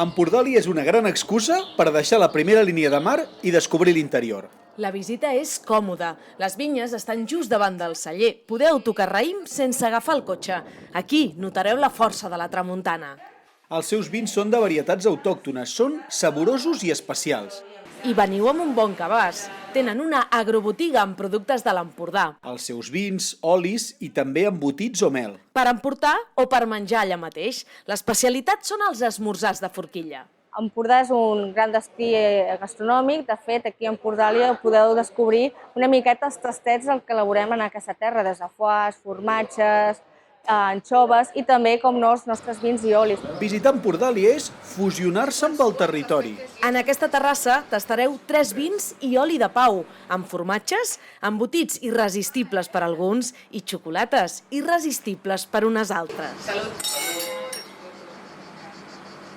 Empordali és una gran excusa per deixar la primera línia de mar i descobrir l'interior. La visita és còmoda. Les vinyes estan just davant del celler. Podeu tocar raïm sense agafar el cotxe. Aquí notareu la força de la tramuntana. Els seus vins són de varietats autòctones, són saborosos i especials. I veniu amb un bon cabàs. Tenen una agrobotiga amb productes de l'Empordà. Els seus vins, olis i també embotits o mel. Per emportar o per menjar allà mateix. L'especialitat són els esmorzars de forquilla. Empordà és un gran destí gastronòmic. De fet, aquí a Empordàlia podeu descobrir una miqueta els tastets del que elaborem en aquesta terra, des de foies, formatges, anxoves i també, com no, els nostres vins i olis. Visitar Empordali és fusionar-se amb el territori. En aquesta terrassa tastareu 3 vins i oli de pau, amb formatges, embotits irresistibles per alguns i xocolates irresistibles per unes altres. Salut!